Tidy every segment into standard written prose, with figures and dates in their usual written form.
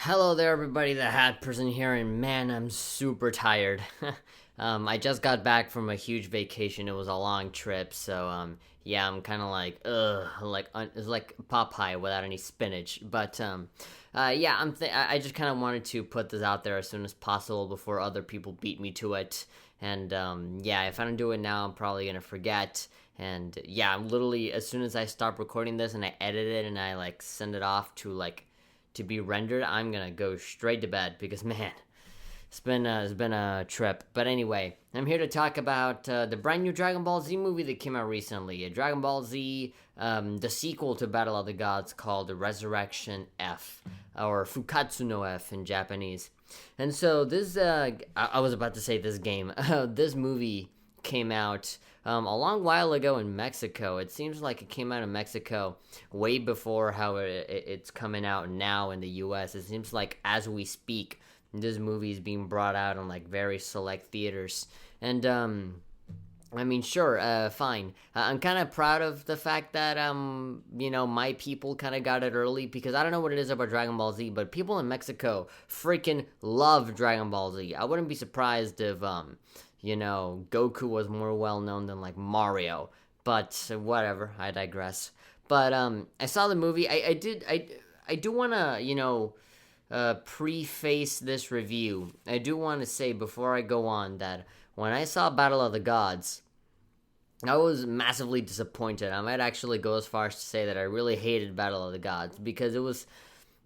Hello there, everybody. The Hat Person here, and man, I'm super tired. I just got back from a huge vacation. It was a long trip, so yeah, I'm kind of like it's like Popeye without any spinach. But yeah, I just kind of wanted to put this out there as soon as possible before other people beat me to it. And yeah, if I don't do it now, I'm probably gonna forget. And yeah, I'm literally as soon as I stop recording this and I edit it and I like send it off to be rendered, I'm gonna go straight to bed because man, it's been a trip. But anyway, I'm here to talk about the brand new Dragon Ball Z movie that came out recently. Dragon Ball Z, the sequel to Battle of the Gods called Resurrection F, or Fukatsu no F in Japanese. And so this, I was about to say this game, this movie came out a long while ago in Mexico. It seems like it came out in Mexico way before how it's coming out now in the U.S. It seems like as we speak, this movie is being brought out on like very select theaters. And I mean, sure, fine. I'm kind of proud of the fact that my people kind of got it early because I don't know what it is about Dragon Ball Z, but people in Mexico freaking love Dragon Ball Z. I wouldn't be surprised if Goku was more well known than like Mario, but whatever. I digress. But I saw the movie. I do want to preface this review. I do want to say before I go on that when I saw Battle of the Gods, I was massively disappointed. I might actually go as far as to say that I really hated Battle of the Gods because it was,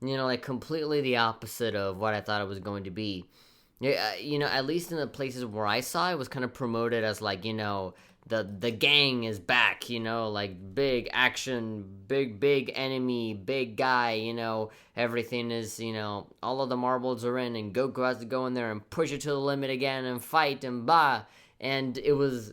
like completely the opposite of what I thought it was going to be. Yeah, at least in the places where I saw it was kind of promoted as like, the gang is back, like big action, big enemy, big guy, everything is, all of the marbles are in and Goku has to go in there and push it to the limit again and fight and blah. And it was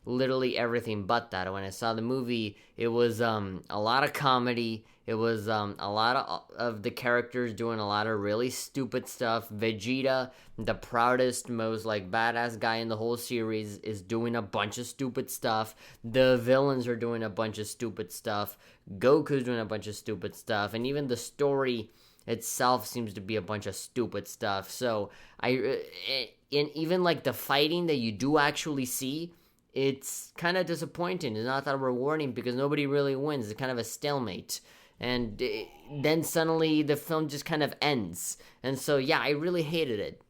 literally everything but that. When I saw the movie, it was a lot of comedy. It was a lot of the characters doing a lot of really stupid stuff. Vegeta, the proudest, most like badass guy in the whole series, is doing a bunch of stupid stuff. The villains are doing a bunch of stupid stuff. Goku's doing a bunch of stupid stuff, and even the story itself seems to be a bunch of stupid stuff. So even like the fighting that you do actually see, it's kind of disappointing. It's not that rewarding because nobody really wins. It's kind of a stalemate. And then suddenly the film just kind of ends. And so, yeah, I really hated it.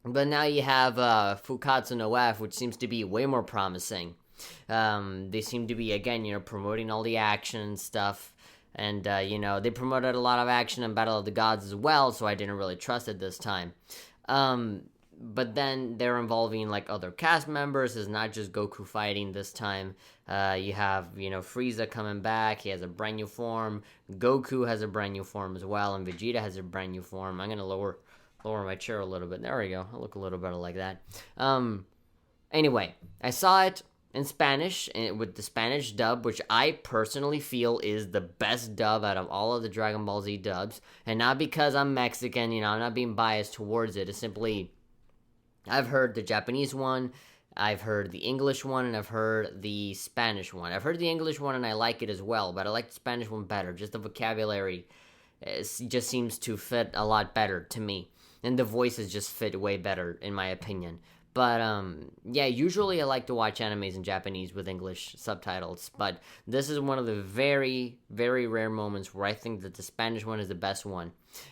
But now you have Fukatsu no F, which seems to be way more promising. They seem to be, again, promoting all the action and stuff. And, they promoted a lot of action in Battle of the Gods as well, so I didn't really trust it this time. But then they're involving like other cast members. It's not just Goku fighting this time. You have Frieza coming back. He has a brand new form. Goku has a brand new form as well, and Vegeta has a brand new form. I'm gonna lower my chair a little bit. There we go. I look a little better like that. Anyway, I saw it in Spanish with the Spanish dub, which I personally feel is the best dub out of all of the Dragon Ball Z dubs, and not because I'm Mexican. I'm not being biased towards it. It's simply I've heard the Japanese one, I've heard the English one, and I've heard the Spanish one. I've heard the English one and I like it as well, but I like the Spanish one better. Just the vocabulary just seems to fit a lot better to me. And the voices just fit way better, in my opinion. But, yeah, usually I like to watch animes in Japanese with English subtitles, but this is one of the very, very rare moments where I think that the Spanish one is the best one.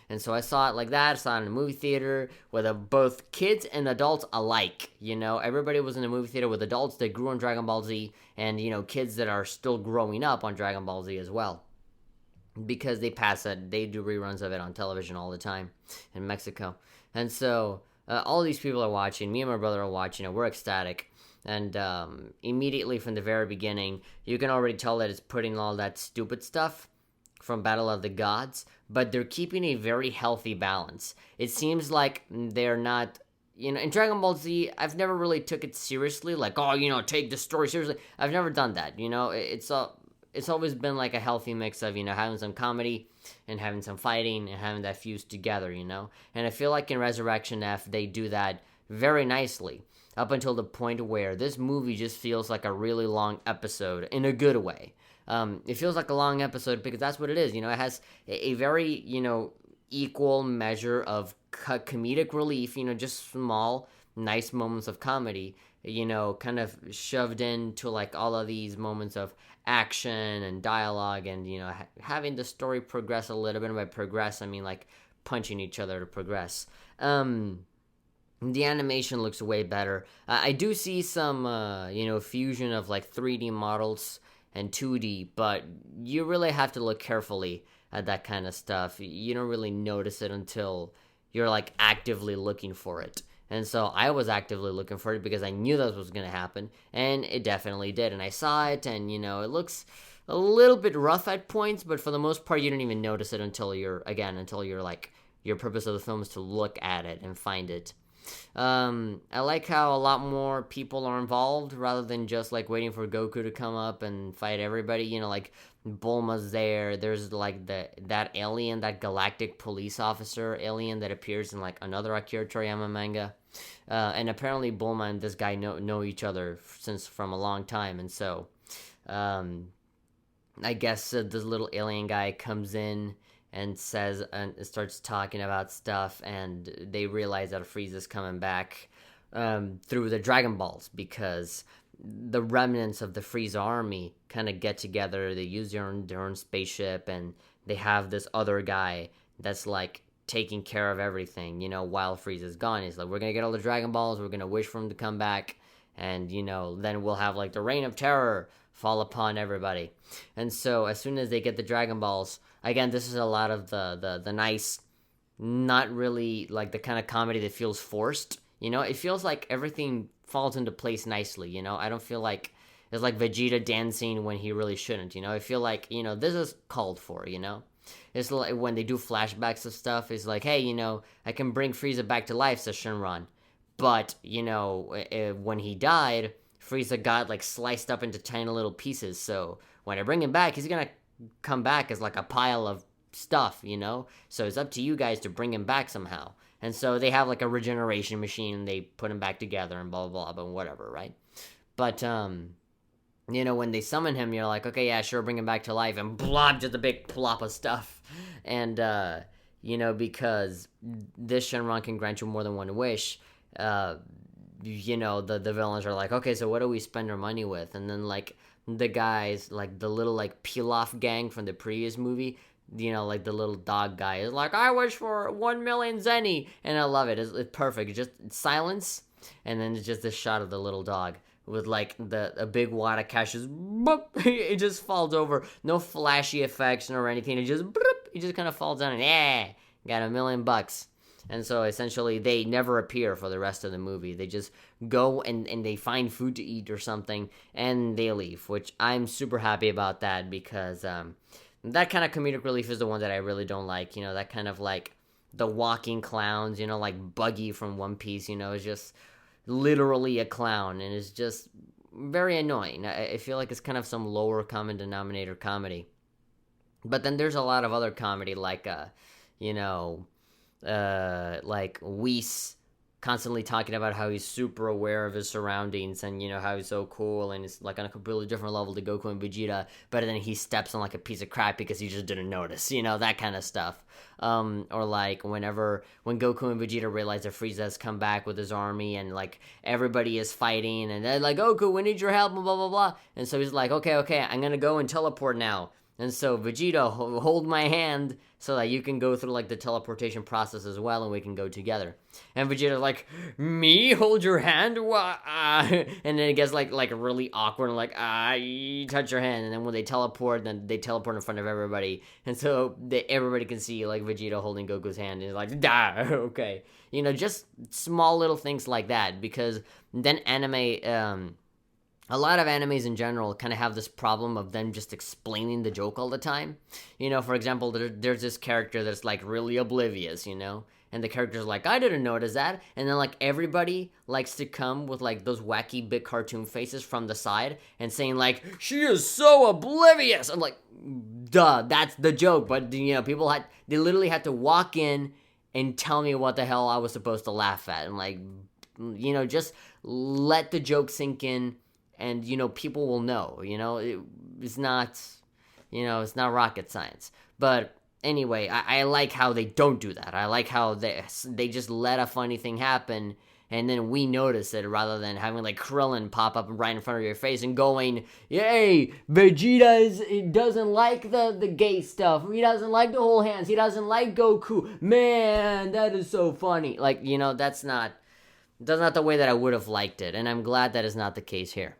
And so I saw it like that. I saw it in a movie theater with both kids and adults alike, Everybody was in a movie theater with adults that grew on Dragon Ball Z and, kids that are still growing up on Dragon Ball Z as well. Because they do reruns of it on television all the time in Mexico. And so all these people are watching. Me and my brother are watching it. We're ecstatic. And immediately from the very beginning, you can already tell that it's putting all that stupid stuff from Battle of the Gods, but they're keeping a very healthy balance. It seems like they're not, in Dragon Ball Z, I've never really took it seriously, like, take the story seriously. I've never done that, It's always been like a healthy mix of, having some comedy and having some fighting and having that fused together, And I feel like in Resurrection F, they do that very nicely up until the point where this movie just feels like a really long episode in a good way. It feels like a long episode because that's what it is. It has a very, equal measure of comedic relief, just small, nice moments of comedy, kind of shoved into like all of these moments of action and dialogue and, having the story progress a little bit. And by progress, I mean like punching each other to progress. The animation looks way better. I do see some, fusion of like 3D models and 2D, but you really have to look carefully at that kind of stuff. You don't really notice it until you're like actively looking for it. And so I was actively looking for it because I knew that was going to happen, and it definitely did. And I saw it, and it looks a little bit rough at points, but for the most part, you don't even notice it until you're like, your purpose of the film is to look at it and find it. I like how a lot more people are involved rather than just like waiting for Goku to come up and fight everybody. Like Bulma's there. There's like that alien, that galactic police officer alien that appears in like another Akira Toriyama manga. And apparently Bulma and this guy know each other from a long time, and so I guess this little alien guy comes in and says and starts talking about stuff, and they realize that Frieza's coming back through the Dragon Balls, because the remnants of the Frieza army kind of get together. They use their own spaceship, and they have this other guy that's like taking care of everything, while Frieza's gone. He's like, we're gonna get all the Dragon Balls, we're gonna wish for him to come back, and then we'll have like the reign of terror fall upon everybody. And so as soon as they get the Dragon Balls, again, this is a lot of the nice, not really like the kind of comedy that feels forced. It feels like everything falls into place nicely. I don't feel like it's like Vegeta dancing when he really shouldn't. I feel like, this is called for, It's like when they do flashbacks of stuff, it's like, hey, I can bring Frieza back to life, says Shenron. But, when he died, Frieza got like sliced up into tiny little pieces. So when I bring him back, he's going to come back as like a pile of stuff, So it's up to you guys to bring him back somehow. And so they have like a regeneration machine, and they put him back together and blah, blah, blah, but whatever, right? But, when they summon him, you're like, okay, yeah, sure, bring him back to life, and blah, just a big plop of stuff. And, because this Shenron can grant you more than one wish, the villains are like, okay, so what do we spend our money with? And then, like, the guys, like, the little, like, peel-off gang from the previous movie, like, the little dog guy is like, I wish for 1 million zenny, and I love it. It's perfect. It's just silence, and then it's just this shot of the little dog with like a big wad of cash just boop, it just falls over. No flashy effects or anything. It just kind of falls down and got $1 million. And so essentially they never appear for the rest of the movie. They just go and they find food to eat or something, and they leave, which I'm super happy about that, because that kind of comedic relief is the one that I really don't like. That kind of like the walking clowns, like Buggy from One Piece, is just literally a clown, and it's just very annoying. I feel like it's kind of some lower common denominator comedy. But then there's a lot of other comedy, like like Whis constantly talking about how he's super aware of his surroundings, and how he's so cool, and it's like on a completely different level to Goku and Vegeta, but then he steps on like a piece of crap because he just didn't notice, that kind of stuff. Or like when Goku and Vegeta realize that Frieza has come back with his army, and like everybody is fighting, and they're like, Goku, we need your help, blah blah blah, and so he's like, okay, I'm gonna go and teleport now. And so, Vegeta, hold my hand so that you can go through, like, the teleportation process as well, and we can go together. And Vegeta's like, me? Hold your hand? And then it gets, like really awkward, and like, you touch your hand. And then when they teleport, then they teleport in front of everybody. And so, everybody can see, like, Vegeta holding Goku's hand, and he's like, okay. Just small little things like that, because then anime, a lot of animes in general kind of have this problem of them just explaining the joke all the time. For example, there's this character that's like really oblivious, and the character's like, I didn't notice that. And then like everybody likes to come with like those wacky big cartoon faces from the side and saying like, she is so oblivious. I'm like, duh, that's the joke. But people they literally had to walk in and tell me what the hell I was supposed to laugh at. And like, just let the joke sink in. And, people will know, it's not, it's not rocket science. But Anyway, I like how they don't do that. I like how they just let a funny thing happen, and then we notice it rather than having like Krillin pop up right in front of your face and going, "Yay, doesn't like the gay stuff. He doesn't like the whole hands. He doesn't like Goku. Man, that is so funny." Like, that's not the way that I would have liked it, and I'm glad that is not the case here.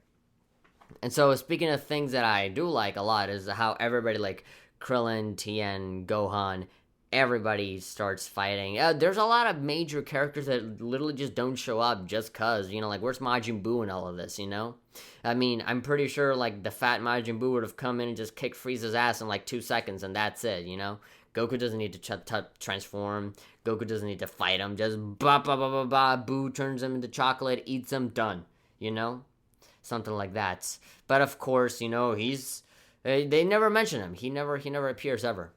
And so, speaking of things that I do like a lot, is how everybody, like Krillin, Tien, Gohan, everybody starts fighting. There's a lot of major characters that literally just don't show up just cause, like, where's Majin Buu in all of this, I mean, I'm pretty sure, like, the fat Majin Buu would have come in and just kicked Frieza's ass in, like, 2 seconds, and that's it, Goku doesn't need to transform. Goku doesn't need to fight him. Just Buu turns him into chocolate, eats him, done, Something like that. But, of course, they never mention him. He never appears ever.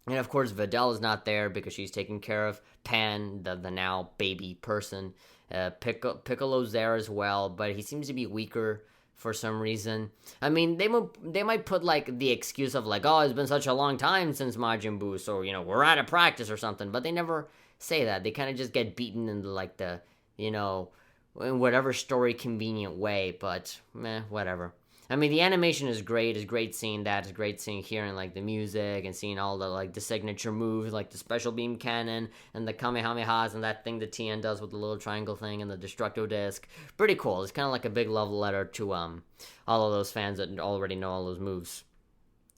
And of course, Videl is not there because she's taking care of Pan, the now baby person. Piccolo's there as well, but he seems to be weaker for some reason. I mean, they might put like the excuse of like, oh, it's been such a long time since Majin Buu, so we're out of practice or something. But they never say that. They kind of just get beaten into like the in whatever story convenient way. But whatever. I mean, the animation is great. It's great seeing that. It's great hearing, like, the music and seeing all the, like, the signature moves, like the special beam cannon and the Kamehamehas and that thing that Tien does with the little triangle thing and the Destructo Disc. Pretty cool. It's kind of like a big love letter to all of those fans that already know all those moves.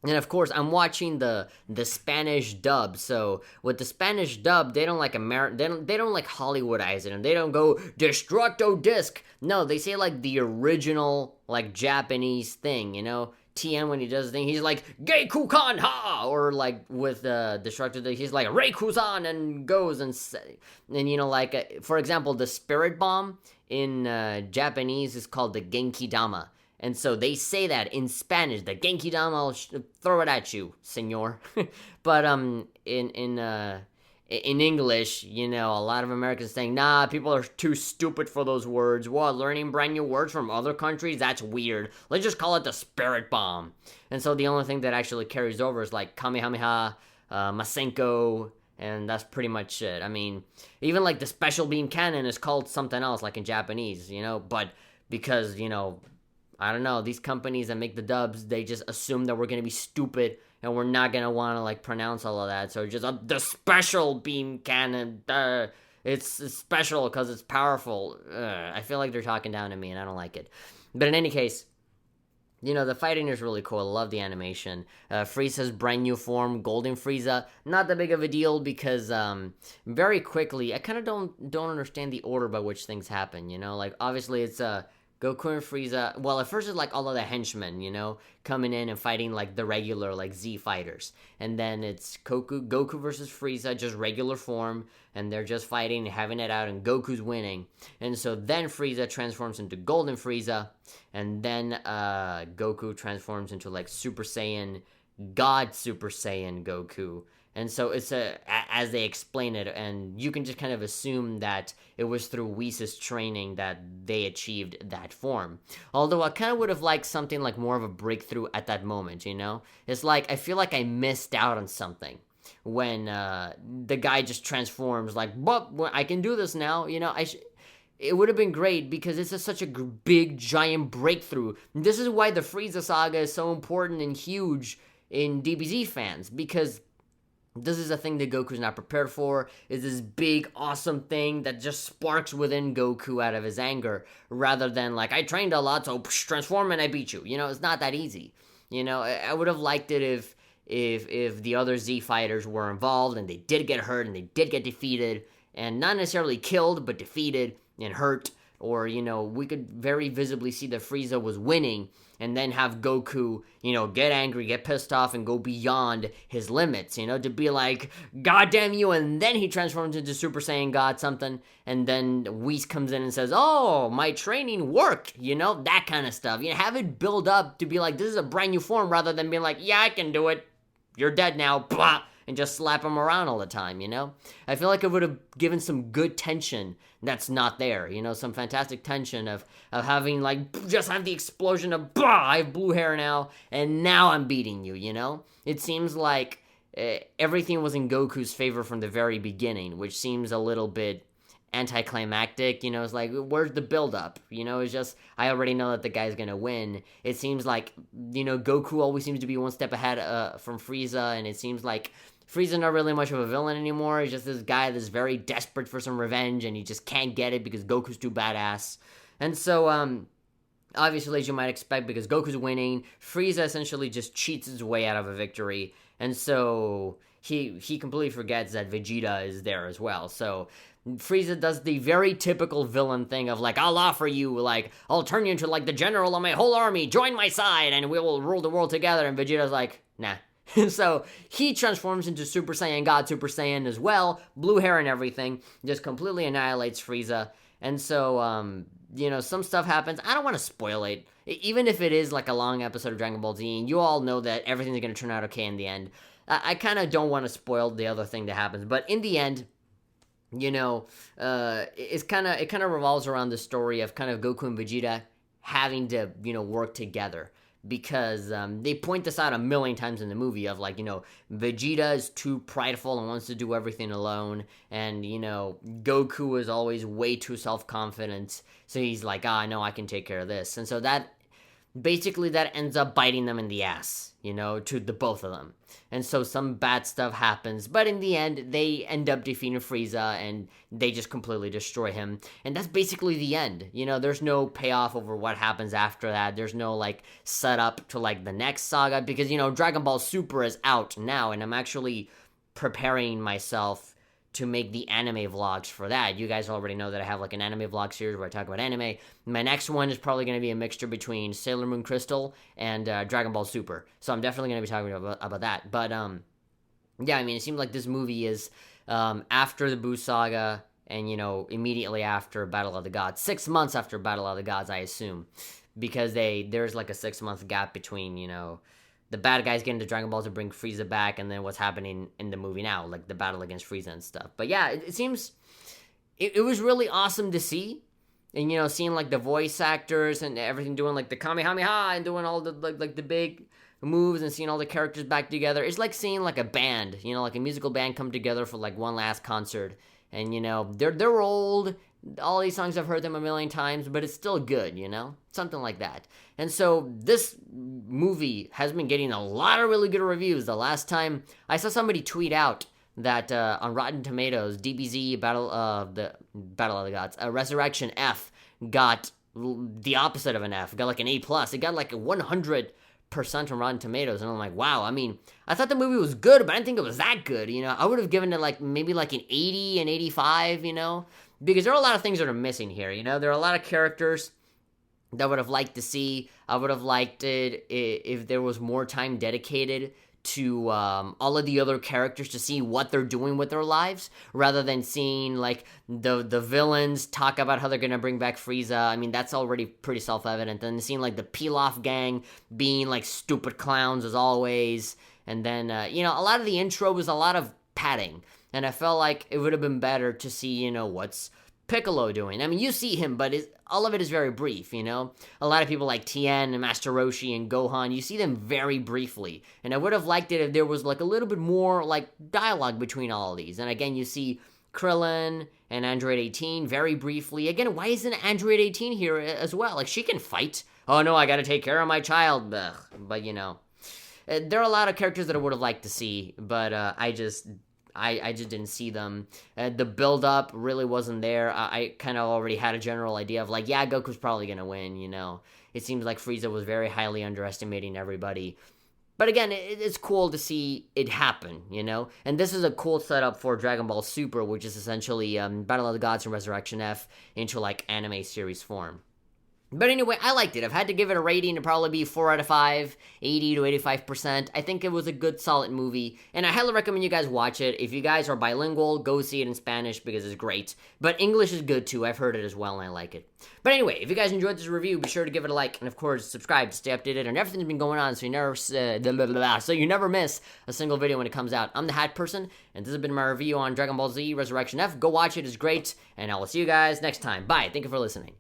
And of course, I'm watching the Spanish dub. So with the Spanish dub, they don't like they don't like Hollywoodize it, and they don't go Destructo Disc. No, they say like the original like Japanese thing. Tien, when he does the thing, he's like Geikukan ha, or like with Destructo Disc, he's like Reikuzan, and goes and like for example, the Spirit Bomb in Japanese is called the Genki Dama. And so they say that in Spanish, the Genki Dama, I'll throw it at you, senor. But in English, a lot of Americans saying, nah, people are too stupid for those words. What, learning brand new words from other countries? That's weird. Let's just call it the Spirit Bomb. And so the only thing that actually carries over is like Kamehameha, Masenko, and that's pretty much it. I mean, even like the Special Beam Cannon is called something else, like in Japanese, but because, I don't know, these companies that make the dubs, they just assume that we're going to be stupid and we're not going to want to, like, pronounce all of that. So just, the Special Beam Cannon, it's special because it's powerful. I feel like they're talking down to me and I don't like it. But in any case, the fighting is really cool. I love the animation. Frieza's brand new form, Golden Frieza, not that big of a deal because very quickly, I kind of don't understand the order by which things happen, Like, obviously it's Goku and Frieza, well, at first it's like all of the henchmen, coming in and fighting like the regular like Z fighters. And then it's Goku versus Frieza, just regular form, and they're just fighting and having it out, and Goku's winning. And so then Frieza transforms into Golden Frieza, and then Goku transforms into like Super Saiyan, God Super Saiyan Goku. And so it's as they explain it, and you can just kind of assume that it was through Whis' training that they achieved that form. Although I kind of would have liked something like more of a breakthrough at that moment, It's like, I feel like I missed out on something when the guy just transforms, like, but I can do this now, it would have been great because it's such a big, giant breakthrough. This is why the Frieza saga is so important and huge in DBZ fans, because this is a thing that Goku's not prepared for. Is this big, awesome thing that just sparks within Goku out of his anger, rather than like, I trained a lot, so transform and I beat you. It's not that easy. I would have liked it if the other Z fighters were involved and they did get hurt and they did get defeated, and not necessarily killed, but defeated and hurt. Or, we could very visibly see that Frieza was winning, and then have Goku, get angry, get pissed off, and go beyond his limits, to be like, God damn you, and then he transforms into Super Saiyan God something, and then Whis comes in and says, oh, my training worked, that kind of stuff. Have it build up to be like, this is a brand new form, rather than being like, yeah, I can do it, you're dead now, blah, and just slap him around all the time, I feel like it would have given some good tension that's not there, some fantastic tension of having, like, just have the explosion of, bah, I have blue hair now, and now I'm beating you, It seems like everything was in Goku's favor from the very beginning, which seems a little bit anticlimactic. It's like, where's the build-up? It's just, I already know that the guy's gonna win. It seems like, Goku always seems to be one step ahead from Frieza, and it seems like Frieza's not really much of a villain anymore. He's just this guy that's very desperate for some revenge, and he just can't get it because Goku's too badass. And so, obviously, as you might expect, because Goku's winning, Frieza essentially just cheats his way out of a victory, and so he completely forgets that Vegeta is there as well. So Frieza does the very typical villain thing of like, I'll offer you, like, I'll turn you into like the general of my whole army, join my side, and we will rule the world together. And Vegeta's like, nah. So he transforms into Super Saiyan God, Super Saiyan as well, blue hair and everything, just completely annihilates Frieza. And so, some stuff happens. I don't want to spoil it, even if it is like a long episode of Dragon Ball Z, and you all know that everything's going to turn out okay in the end. I kind of don't want to spoil the other thing that happens, but in the end, it kind of revolves around the story of kind of Goku and Vegeta having to, work together. Because they point this out a million times in the movie of like, Vegeta is too prideful and wants to do everything alone, and Goku is always way too self-confident, so he's like, no, I can take care of this. And so that ends up biting them in the ass, to the both of them. And so some bad stuff happens, but in the end, they end up defeating Frieza, and they just completely destroy him. And that's basically the end. There's no payoff over what happens after that. There's no, like, setup to, like, the next saga, because, Dragon Ball Super is out now, and I'm actually preparing myself to make the anime vlogs for that. You guys already know that I have like an anime vlog series where I talk about anime. My next one is probably going to be a mixture between Sailor Moon Crystal and Dragon Ball Super. So I'm definitely going to be talking about that. But yeah, I mean, it seems like this movie is after the Buu saga and, immediately after Battle of the Gods. 6 months after Battle of the Gods, I assume. Because there's like a 6-month gap between, the bad guys getting to Dragon Ball to bring Frieza back, and then what's happening in the movie now, like the battle against Frieza and stuff. But yeah, it seems it was really awesome to see, and seeing like the voice actors and everything doing like the Kamehameha and doing all the like the big moves and seeing all the characters back together. It's like seeing like a band, like a musical band come together for like one last concert, and they're old. All these songs, I've heard them a million times, but it's still good, something like that. And so this movie has been getting a lot of really good reviews. The last time I saw somebody tweet out that on Rotten Tomatoes, DBZ Battle of the Gods, Resurrection F got the opposite of an F. It got like an A+. It got like a 100% on Rotten Tomatoes, and I'm like, wow. I mean, I thought the movie was good, but I didn't think it was that good. I would have given it like maybe like an 80, an 85, because there are a lot of things that are missing here. There are a lot of characters that I would have liked to see. I would have liked it if there was more time dedicated to all of the other characters to see what they're doing with their lives, rather than seeing like the villains talk about how they're gonna bring back Frieza. I mean, that's already pretty self-evident. And seeing like the Pilaf gang being like stupid clowns as always, and then a lot of the intro was a lot of padding. And I felt like it would have been better to see, what's Piccolo doing. I mean, you see him, but all of it is very brief, A lot of people like Tien and Master Roshi and Gohan, you see them very briefly. And I would have liked it if there was like a little bit more like dialogue between all of these. And again, you see Krillin and Android 18 very briefly. Again, why isn't Android 18 here as well? Like, she can fight. Oh no, I gotta take care of my child. Ugh. But there are a lot of characters that I would have liked to see, but I just didn't see them. The build-up really wasn't there. I kind of already had a general idea of like, yeah, Goku's probably gonna win, It seems like Frieza was very highly underestimating everybody. But again, it's cool to see it happen, And this is a cool setup for Dragon Ball Super, which is essentially Battle of the Gods and Resurrection F into like anime series form. But anyway, I liked it. I've had to give it a rating to probably be 4 out of 5, 80 to 85%. I think it was a good, solid movie, and I highly recommend you guys watch it. If you guys are bilingual, go see it in Spanish because it's great. But English is good too. I've heard it as well, and I like it. But anyway, if you guys enjoyed this review, be sure to give it a like, and of course, subscribe to stay updated on everything that's been going on, so you never miss a single video when it comes out. I'm the Hat Person, and this has been my review on Dragon Ball Z Resurrection F. Go watch it; it's great, and I will see you guys next time. Bye. Thank you for listening.